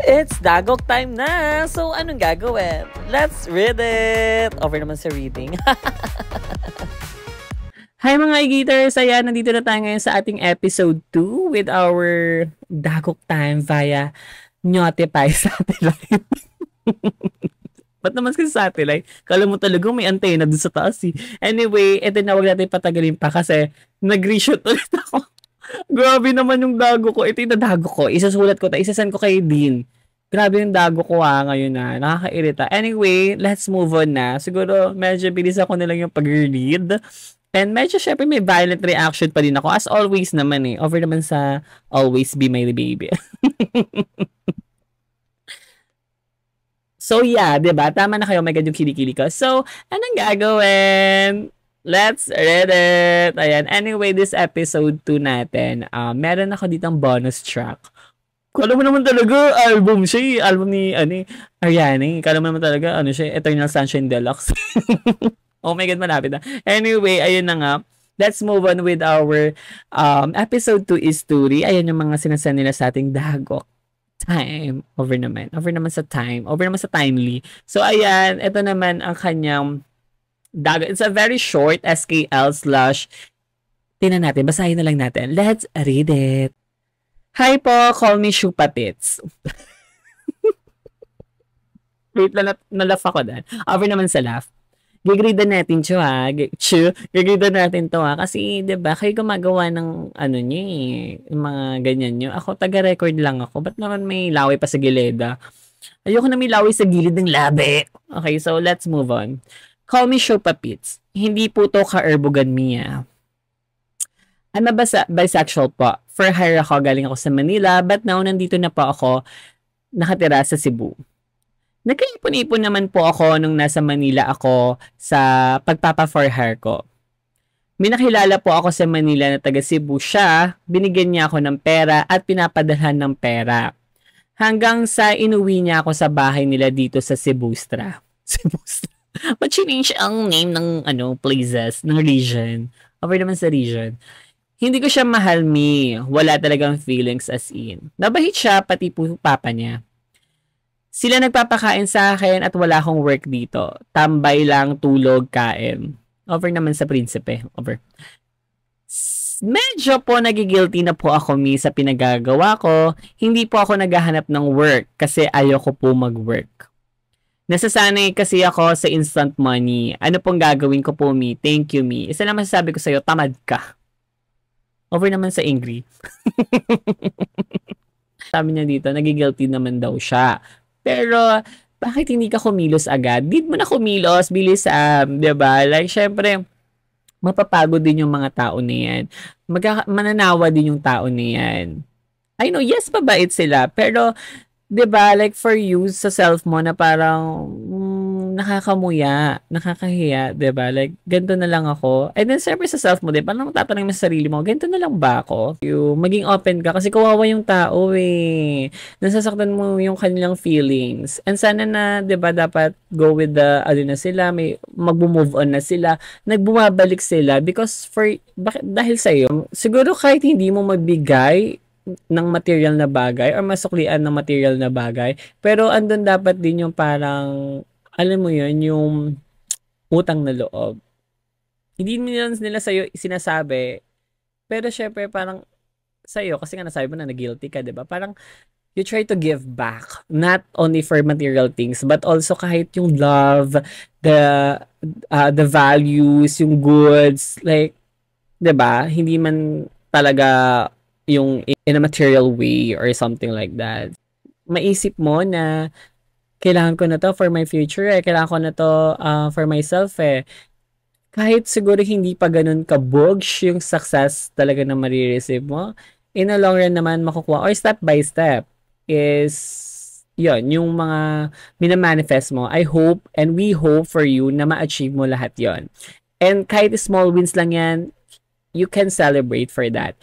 It's Dagok time na! So, anong gagawin? Let's read it! Over naman sa reading. Hi mga i-geaters! Ayan, nandito na tayo ngayon sa ating episode 2 with our Dagok time via Notify Satellite. Ba't naman kasi satellite? Kala mo talagang may antenna dun sa taas eh. Anyway, ito na, wag natin patagalin pa kasi nag-reshoot ulit ako. Grabe naman yung dago ko. Ito yung dago ko. Isasulat ko. Isasend ko kay Dean. Grabe yung dago ko ngayon na. Nakakairita. Anyway, let's move on na. Siguro, medyo bilis ako na lang yung pag-read. And medyo syempre may violent reaction pa din ako. As always naman eh. Over naman sa always be my baby. So yeah, diba? Tama na kayo. Oh my God, yung kilikili ko. So, anong gagawin? Let's read it. Ayan. Anyway, this episode 2 natin, meron ako ditong bonus track. Kala mo naman talaga, album siya. Album ni, Ariana. Kala mo naman talaga, siya, Eternal Sunshine Deluxe. Oh my God, malapit na. Anyway, ayun na nga. Let's move on with our episode 2 is story. Ayan yung mga sinasan nila sa ating Dagok time. Over naman sa time. Over naman sa timely. So, ayan. Ito naman ang kanyang Dagok. It's a very short SKL / tingnan natin. Basahin na lang natin. Let's read it. Hi po, call me Shupapits. Wait, nalaf ako dyan. Over naman sa laugh. Gigrida natin to ha. Gigrida natin to ha. Kasi, diba, kayo gumagawa ng nyo yung mga ganyan nyo. Ako, taga-record lang ako. Ba't naman may laway pa sa gilid? Ayoko na may laway sa gilid ng labi. Okay, so let's move on. Call me Shupapits. Hindi po to ka-erbogan Mia. I'm a bisexual po. For hire ako, galing ako sa Manila, but now nandito na po ako nakatira sa Cebu. Nagkaipon-ipon naman po ako nung nasa Manila ako sa pagpapa-for hire ko. May nakilala po ako sa Manila na taga Cebu siya, binigyan niya ako ng pera at pinapadalhan ng pera. Hanggang sa inuwi niya ako sa bahay nila dito sa Cebustra. But change ang name ng places, ng region. Over naman sa region. Hindi ko siya mahal, mi. Wala talagang feelings as in. Nabahit siya, pati po papa niya. Sila nagpapakain sa akin at wala akong work dito. Tambay lang, tulog, kain. Over naman sa prinsipe. Over. Medyo po nagigilty na po ako, mi, sa pinagagawa ko. Hindi po ako naghahanap ng work kasi ayoko po mag-work. Nasasanay kasi ako sa instant money. Ano pong gagawin ko po, mi? Thank you, mi. Isa lang masasabi ko sa'yo, tamad ka. Over naman sa angry. Sabi niya dito, nagigilty naman daw siya. Pero, bakit hindi ka kumilos agad? Need mo na kumilos, bilis, diba? Like, syempre, mapapagod din yung mga tao na yan. Mananawa din yung tao na yan. I know, yes, mabait sila. Pero, diba, like for you, sa self mo na parang nakakamuya, nakakahiya, diba? Like, ganito na lang ako. And then, siyempre sa self mo, diba? Parang tatanong mo sa sarili mo, ganito na lang ba ako? Yung maging open ka kasi kawawa yung tao eh. Nasasaktan mo yung kanilang feelings. And sana na, diba, dapat go with the, na sila, may mag-move on na sila, nagbumabalik sila because dahil sa'yo, siguro kahit hindi mo magbigay ng material na bagay or masuklian ng material na bagay. Pero andun dapat din yung parang, alam mo yun, yung utang na loob. Hindi nila sa'yo sinasabi, pero syempre parang sa'yo, kasi nga nasabi mo na guilty ka, diba? Parang you try to give back, not only for material things, but also kahit yung love, the values, yung goods, like, diba? Hindi man talaga yung in a material way or something like that. Maisip mo na kailangan ko na to for my future kailangan ko na to for myself Kahit siguro hindi pa ganun kabugs yung success talaga na marireceive mo, in a long run naman makukuha or step by step is yon yung mga minamanifest mo. I hope and we hope for you na ma-achieve mo lahat yon. And kahit small wins lang yan, you can celebrate for that.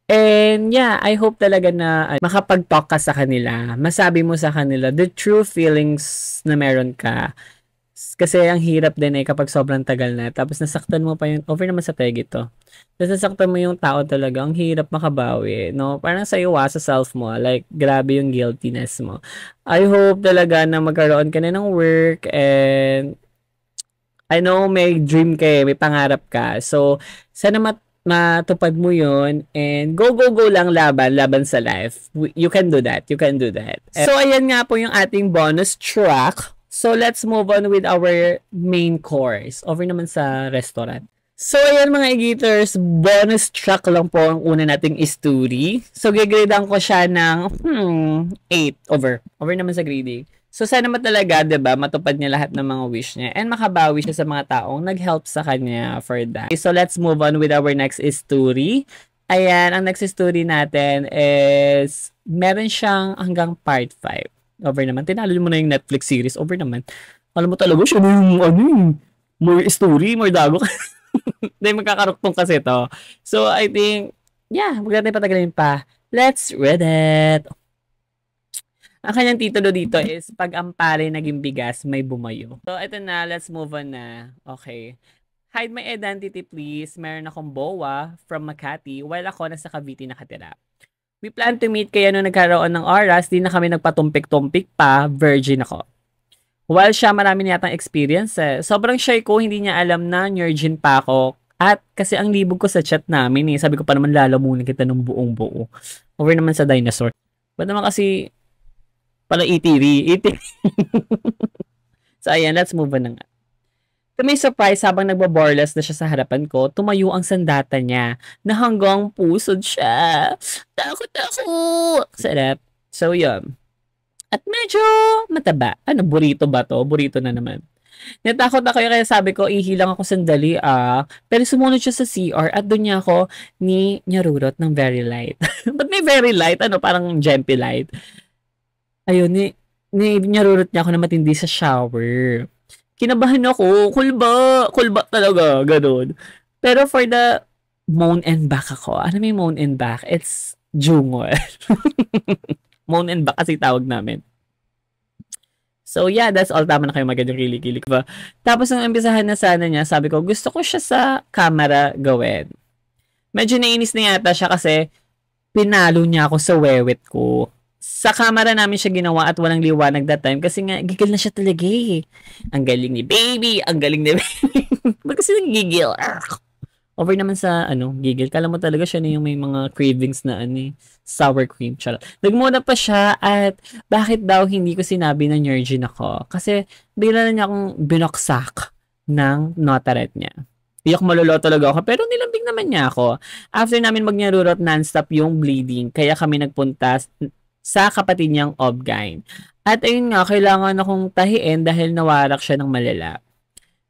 And yeah, I hope talaga na makapag-talk ka sa kanila. Masabi mo sa kanila the true feelings na meron ka. Kasi ang hirap din kapag sobrang tagal na. Tapos nasaktan mo pa yun. Over naman sa tag ito. Nasasaktan mo yung tao talaga, ang hirap makabawi, 'no? Parang sariwa sa self mo, like grabe yung guiltiness mo. I hope talaga na magkaroon ka na ng work and I know may dream ka, may pangarap ka. So, sana matupad mo yun and go, go, go lang laban, laban sa life. You can do that. You can do that. So, ayan nga po yung ating bonus track. So, let's move on with our main course. Over naman sa restaurant. So, ayan mga Egaters, bonus track lang po ang una nating story. So, gigradean ko siya ng 8 over. Over naman sa grading. So, sana naman talaga, 'di ba, matupad niya lahat ng mga wish niya and makabawi siya sa mga taong nag-help sa kanya for that. Okay, so, let's move on with our next story. Ayan, ang next story natin is meron siyang hanggang part 5. Over naman. Tinalo mo na yung Netflix series. Over naman. Alam mo talaga siya yung more story, more dago. Hindi, magkakaruktong kasi to. So, I think, yeah, huwag natin patagalin pa. Let's read it. Ang kanyang titulo dito is Pag ang pare naging bigas, may bumayo. So, ito na. Let's move on na. Okay. Hide my identity, please. Meron akong bowa from Makati while ako nasa Cavite nakatira. We plan to meet kaya nung nagkaroon ng oras, di na kami nagpatumpik-tumpik pa, virgin ako. While siya marami niyatang experience sobrang shy ko, hindi niya alam na virgin pa ako. At kasi ang libog ko sa chat namin sabi ko pa naman lalamunin kita ng buong buo. Over naman sa dinosaur. Ba't naman kasi pala ETV. So, ayan, let's move on na nga. To my surprise, habang nagbaboreless na siya sa harapan ko, tumayo ang sandata niya na hanggang pusod siya. Takot ako! Sarap. So, yun. At medyo mataba. Ano, burrito ba to? Burrito na naman. Natakot ako kaya sabi ko, ihilang ako sandali Pero sumunod siya sa CR at doon niya ako nyarurot ng very light. Ba't may very light? Ano, parang Gempy light. Ayun, nyarurot niya ako na matindi sa shower. Kinabahan ako. Kulba talaga. Ganun. Pero for the moan and back ako. Ano may moan and back? It's jungol. Moan and back kasi tawag namin. So, yeah, that's all. Tama na kayo magandang kilig-kilig ba? Tapos, nung umpisahan na sana niya, sabi ko, gusto ko siya sa camera gawin. Medyo nainis na yata siya kasi pinalo niya ako sa wewet ko. Sa camera namin siya ginawa at walang liwanag that time kasi nga, gigil na siya talaga eh. Ang galing ni baby, ang galing ni baby. Ba't kasi nagigil? Over naman sa, gigil. Kala mo talaga siya na yung may mga cravings na, sour cream. Charot. Nagmuna pa siya at bakit daw hindi ko sinabi na virgin ako? Kasi, bigla na niya akong binoksak ng notaret niya. Iyak malolo talaga ako, pero nilambing naman niya ako. After namin magnyarurot, non-stop yung bleeding. Kaya kami nagpunta sa kapatid niyang Obgyn. At ayun nga, kailangan akong tahiin dahil nawarak siya ng malala.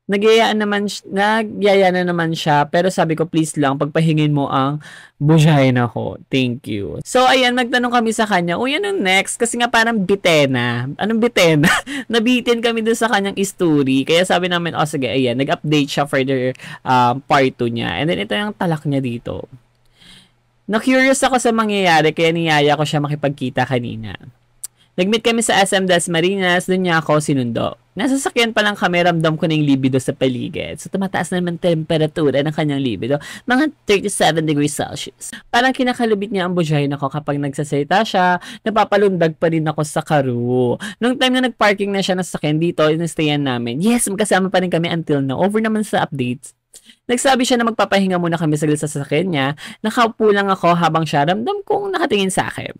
Nagyaya na naman siya, pero sabi ko, please lang, pagpahingin mo ang bujayna ko. Thank you. So, ayan, nagtanong kami sa kanya, uy, anong next? Kasi nga parang bitena. Anong bitena? Nabitin kami dun sa kanyang story. Kaya sabi namin, sige, ayan, nag-update siya for the part 2 niya. And then, ito yung talak niya dito. Na-curious ako sa mangyayari, kaya niyaya ko siya makipagkita kanina. Nag-meet kami sa SM Dasmariñas, doon niya ako sinundo. Nasa sakyan pa lang kami, ramdam ko na yung libido sa paligid. So, tumataas na naman temperatura ng kanyang libido. Mga 37 degrees Celsius. Parang kinakalubit niya ang bujayna ko kapag nagsasalita siya, napapalundag pa rin ako sa karu. Nung time na nag-parking na siya ng sakyan dito, inastayan namin. Yes, magkasama pa rin kami until now. Over naman sa updates. Nagsabi siya na magpapahinga muna kami saglit sa sasakyan niya. Nakaupo lang ako habang siya ramdam kong nakatingin sa akin.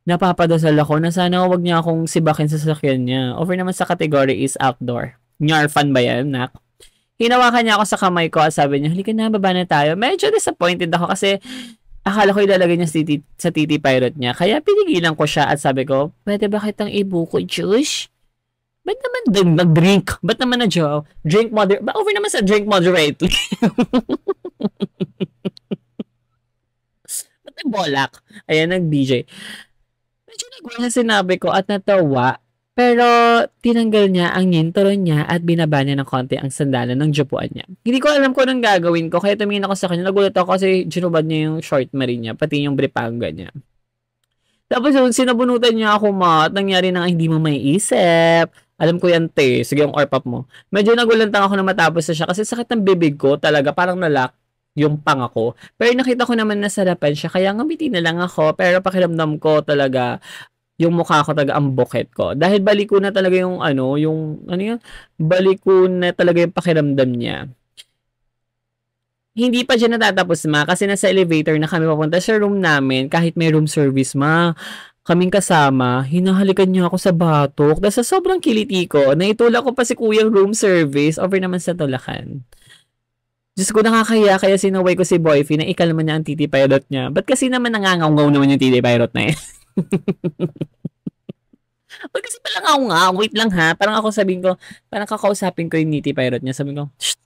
Napapadasal ako na sana wag niya akong sibakin sa sasakyan niya. Over naman sa category is outdoor. Nyarfan ba yan, nak? Hinawakan niya ako sa kamay ko at sabi niya, halika na, baba na tayo. Medyo disappointed ako kasi akala ko ilalagay niya sa titi pirate niya. Kaya pinigilan ko siya at sabi ko, pwede ba kitang ibuko, Josh? Ba't naman din nag-drink? Ba't naman na Joe? Drink over naman sa drink moderately. Ba't nag-bolak? Ayan, nag-DJ. Medyo nagwa sa sinabi ko at natawa. Pero tinanggal niya ang yintoron niya at binaba niya ng konti ang sandalan ng jupuan niya. Hindi ko alam kung anong gagawin ko. Kaya tumingin ako sa kanya. Nagulat ako kasi ginubad niya yung short marin niya. Pati yung bripanga niya. Tapos yun, sinabunutan niya ako at nangyari na hindi mo maiisip. Alam ko yan, te. Sige, yung orpap mo. Medyo nagulantang ako na matapos na siya kasi sakit ng bibig ko talaga. Parang nalak. yung pangako. Pero nakita ko naman na sarapan siya kaya ngumiti na lang ako. Pero pakiramdam ko talaga yung mukha ko talaga ang bukit ko. Dahil balik ko na talaga yung ano yun, balik ko na talaga yung pakiramdam niya. Hindi pa diyan natatapos kasi nasa elevator na kami papunta sa room namin kahit may room service kaming kasama, hinahalikan niya ako sa batok. Dahil sa sobrang kiliti ko, naitulak ko pa si kuyang room service over naman sa tulakan. Diyos ko, nakakahiya kaya sinaway ko si Boyfie na ikalma niya ang titi pilot niya. Ba't kasi naman nangangaw naman yung titi pilot na yun? Ba't kasi pala nga, wait lang ha. Parang ako sabihin ko, parang kakausapin ko yung titi pilot niya. Sabihin ko, shh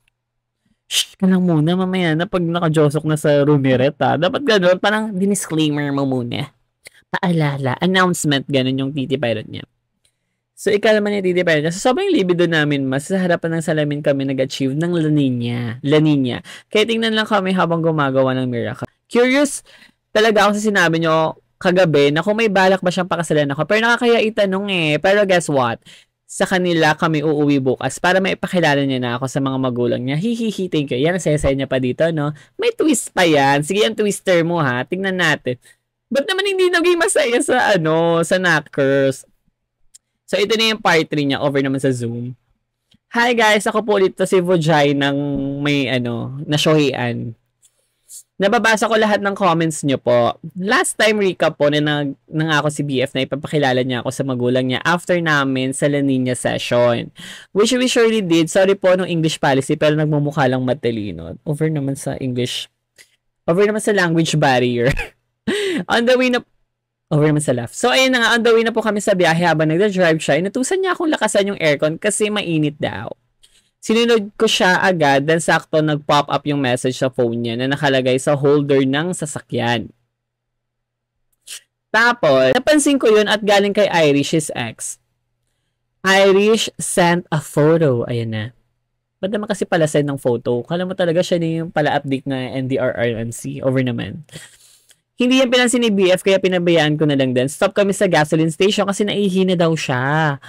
ka lang muna, mamaya na pag nakajosok na sa roomeret ha. Dapat gano'n, parang dinisclaimer mo muna. Paalala, announcement, gano'n yung titi pilot niya. So, ikalma niya titi pilot niya. So, sobrang libido namin sa harapan ng salamin kami nag-achieve ng La Nina. Kaya tingnan lang kami habang gumagawa ng miracle. Curious talaga ako sa sinabi niyo kagabi na kung may balak ba siyang pakasalan ako. Pero nakakaya itanong Pero guess what? Sa kanila kami uuwi bukas para maipakilala niya na ako sa mga magulang niya. Hihihi, thank you. Yan, nasayasay niya pa dito, no? May twist pa yan. Sige, ang twister mo, ha? Tingnan natin. Ba't naman hindi naging masaya sa Knockers? So, ito na yung part 3 niya over naman sa Zoom. Hi guys, ako po ulit to si Vujay ng may nasyohian. Nababasa ko lahat ng comments nyo po. Last time recap po na ako si BF na ipapakilala niya ako sa magulang niya after namin sa La Nina session. Which we surely did. Sorry po nung English policy pero nagmumukha lang matalino. Over naman sa language barrier. On the way na over naman sa left. So, ayun na nga, on the way na po kami sa biyahe habang nagda-drive siya. Inutusan niya akong lakasan yung aircon kasi mainit daw. Sinunod ko siya agad dan sakto nag-pop up yung message sa phone niya na nakalagay sa holder ng sasakyan. Tapos, napansin ko yun at galing kay Irish's ex. Irish sent a photo. Ayan na. Ba't naman kasi pala send ng photo? Kala mo talaga siya na yung pala update na NDRRMC. Over naman. Hindi yan pinansin ni BF kaya pinabayaan ko na lang din. Stop kami sa gasoline station kasi naihina daw siya.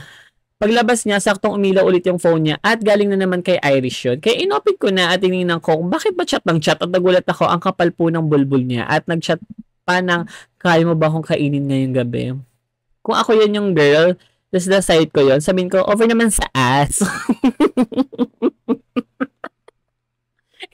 Paglabas niya, saktong umilaw ulit yung phone niya at galing na naman kay Irish yun. Kaya inopit ko na at tinignan ko kung bakit ba chat ng chat at nagulat ako ang kapal po ng bulbul niya at nagchat pa ng kaya mo ba akong kainin ngayong gabi? Kung ako yun yung girl, tapos na-side ko yun, sabihin ko, over naman sa ass.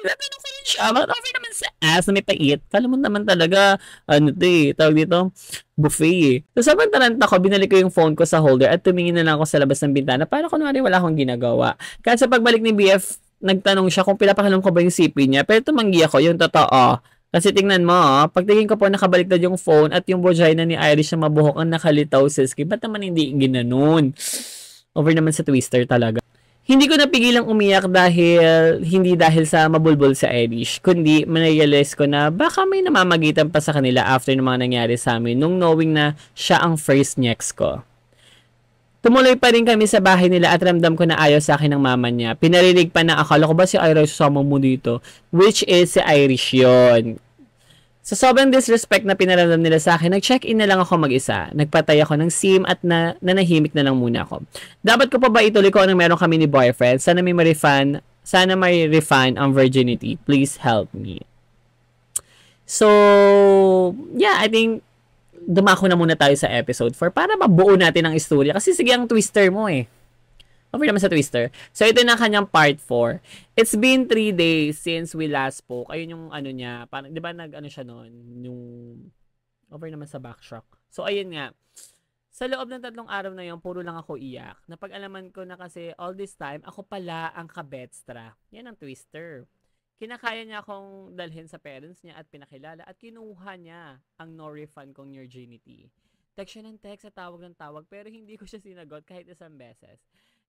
Inatanong ko yun siya, bakit over naman sa ass na may pait? Kala mo naman talaga, tawag dito, buffet So, sobrang taranta ko, binalik ko yung phone ko sa holder at tumingin na lang ako sa labas ng bintana para kunwari wala akong ginagawa. Kaya sa pagbalik ni BF, nagtanong siya kung pinapakilam ko ba yung CP niya, pero tumanggi ako, yung totoo. Kasi tingnan mo, pagtingin ko po nakabaliktad yung phone at yung vagina ni Irish na mabuhok ang nakalitaw siski, ba't naman hindi ginanon? Over naman sa twister talaga. Hindi ko napigilang umiyak hindi dahil sa mabulbul sa Irish, kundi ma-realize ko na baka may namamagitan pa sa kanila after ng mga nangyari sa amin nung knowing na siya ang first next ko. Tumuloy pa rin kami sa bahay nila at ramdam ko na ayaw sa akin ng mama niya. Pinarinig pa na akala ko ba si Irish susama mo dito? Which is si Irish yon. Sa sobrang disrespect na pinaramdam nila sa akin, nag-check-in na lang ako mag-isa. Nagpatay ako ng SIM at nanahimik na lang muna ako. Dapat ko pa ba ituloy ko anong meron kami ni boyfriend? Sana may refund ang virginity. Please help me. So, yeah, I think dumako na muna tayo sa episode 4 para mabuo natin ang istorya. Kasi sige ang twister mo over naman sa twister. So, ito na kanyang part 4. It's been 3 days since we last spoke. Ayun yung niya. Parang, di ba siya noon? Yung over naman sa backshock. So, ayun nga. Sa loob ng 3 araw na yun, puro lang ako iyak. Napag-alaman ko na kasi all this time, ako pala ang kabetstra. Yan ang twister. Kinakaya niya akong dalhin sa parents niya at pinakilala at kinuha niya ang no refund kong virginity. Text siya ng text at tawag ng tawag pero hindi ko siya sinagot kahit isang beses.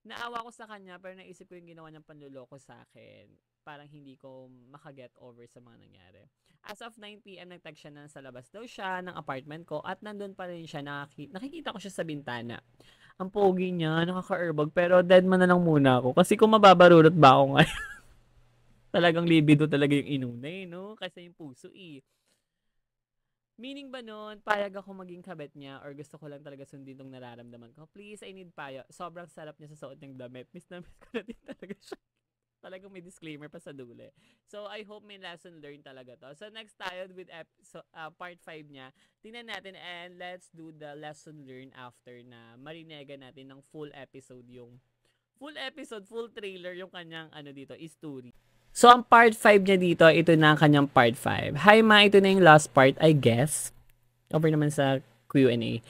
Naawa ko sa kanya pero naisip ko yung ginawa niyang panluloko sa akin. Parang hindi ko makaget over sa mga nangyari. As of 9 p.m. nag-text siya na sa labas daw siya ng apartment ko at nandun pa rin siya. Nakikita ko siya sa bintana. Ang pogi niya, nakaka-erbog pero dead man na lang muna ako. Kasi kung mababarurot ba ako ngayon? Talagang libido talaga yung inunay, no? Kasi yung puso Meaning ba nun, payag ako maging kabet niya or gusto ko lang talaga sundin tong nararamdaman ko? Please, I need payo. Sobrang sarap niya sa suot ng damit. Miss na miss ko na din talaga siya. Talagang may disclaimer pa sa dulo. So, I hope may lesson learned talaga to. So, next tayo with part 5 niya. Tingnan natin and let's do the lesson learned after na marinegan natin ng full episode, full trailer yung kanyang dito, story. So, ang part 5 niya dito, ito na ang kanyang part 5. Hi ma, ito na yung last part, I guess. Over naman sa Q&A.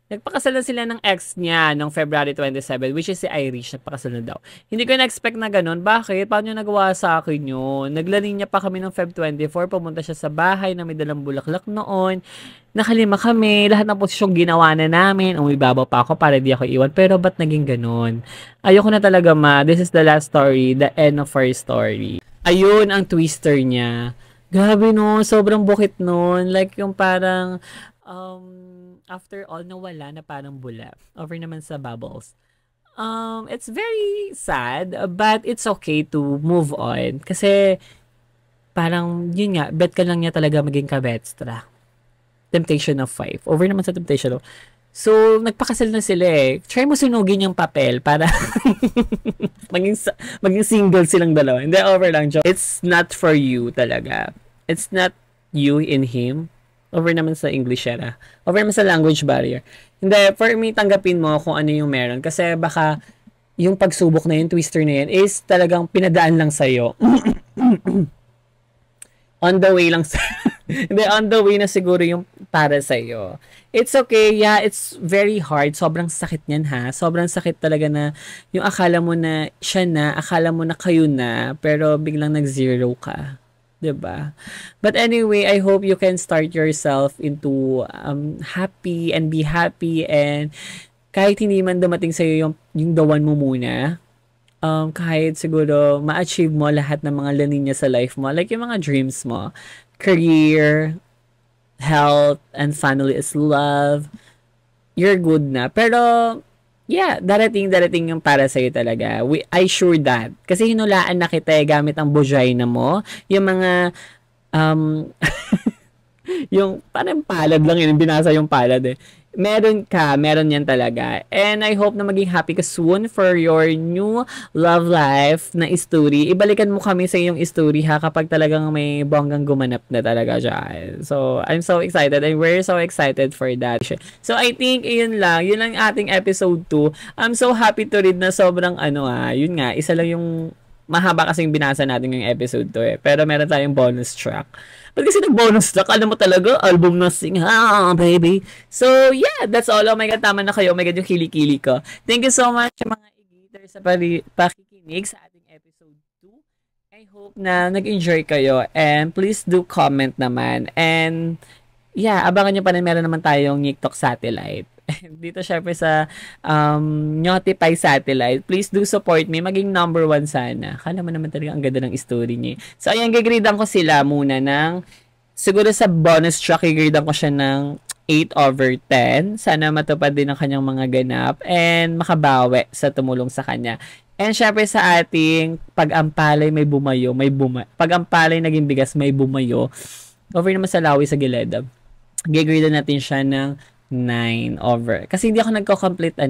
Nagpakasal na sila ng ex niya noong February 27, which is si Irish. Nagpakasal na daw. Hindi ko na-expect na ganun. Bakit? Paano niya nagawa sa akin yun? Naglaning niya pa kami noong Feb 24. Pumunta siya sa bahay na may dalang bulaklak noon. Nakalima kami. Lahat ng posisyong ginawa na namin. Umibabaw pa ako para di ako iwan. Pero ba't naging ganun? Ayoko na talaga ma. This is the last story. The end of our story. Ayun ang twister niya. Grabe no. Sobrang bukit nun. Like yung parang... after all, nawala na parang bula. Over naman sa Bubbles. It's very sad, but it's okay to move on. Kasi, parang, yun nga, bet ka lang niya talaga maging kabetstra. Temptation of 5. Over naman sa Temptation of... So, nagpakasal na sila eh. Try mo sunugin yung papel para maging single silang dalawa. Hindi, over lang, joke. It's not for you talaga. It's not you in him. Over naman sa English era. Over naman sa language barrier. Hindi, for me, tanggapin mo kung ano yung meron. Kasi baka yung pagsubok na yun, twister na yun, is talagang pinadaan lang sa'yo. On the way lang sa... Hindi, on the way na siguro yung para sa'yo. It's okay. Yeah, it's very hard. Sobrang sakit niyan ha. Sobrang sakit talaga na yung akala mo na siya na, akala mo na kayo na, pero biglang nag-zero ka. Diba? But anyway, I hope you can start yourself into happy and be happy, and kahit hindi man dumating sa'yo yung dawan mo muna, kahit siguro ma-achieve mo lahat ng mga lanin niya sa life mo, like yung mga dreams mo, career, health, and family is love, you're good na. Pero yeah, darating yung para sa'yo talaga. I sure that. Kasi hinulaan na kita gamit ang bujayna mo. Yung mga, yung parang palad lang yun. Binasa yung palad eh. Meron yan talaga. And I hope na maging happy ka soon for your new love life na story. Ibalikan mo kami sa iyong story ha kapag talagang may bonggang gumanap na talaga dyan. So, I'm so excited and we're so excited for that. So, I think yun lang ating episode 2. I'm so happy to read na sobrang yun nga, isa lang yung mahaba kasing binasa natin yung episode 2 eh. Pero meron tayong bonus track. Ba't kasi nag-bonus track? Alam mo talaga, album na sing, baby. So, yeah, that's all. Oh my God, tama na kayo. Oh my God, yung kili-kili ko. Thank you so much mga Igator sa pakikinig sa ating episode 2. I hope na nag-enjoy kayo. And please do comment naman. And, yeah, abangan nyo pa rin, meron naman tayong TikTok satellite. Dito syempre sa Notify Satellite. Please do support me. Maging number 1 sana. Kala mo naman talaga ang ganda ng story niya. So, ayan, gagridan ko sila muna ng, siguro sa bonus track, gagridan ko siya ng 8/10. Sana matupad din ang kanyang mga ganap and makabawi sa tumulong sa kanya. And syempre sa ating pag-ampalay may bumayo, pag-ampalay naging bigas, may bumayo. Over naman sa lawi sa gilid. Gagridan natin siya ng 9 over. Kasi hindi ako nagko-complete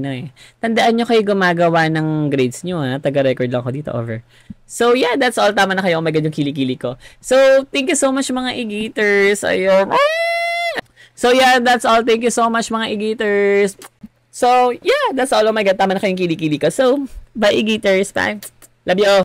Tandaan nyo kayo gumagawa ng grades nyo Taga-record lang ako dito over. So yeah, that's all. Tama na kayo. Oh my God, yung kili-kili ko. So, thank you so much mga Igators. Ayun. So yeah, that's all. Thank you so much mga Igators. So yeah, that's all. Oh my God, tama na kayong kili-kili ko. So, bye Igators. Bye. Love you all.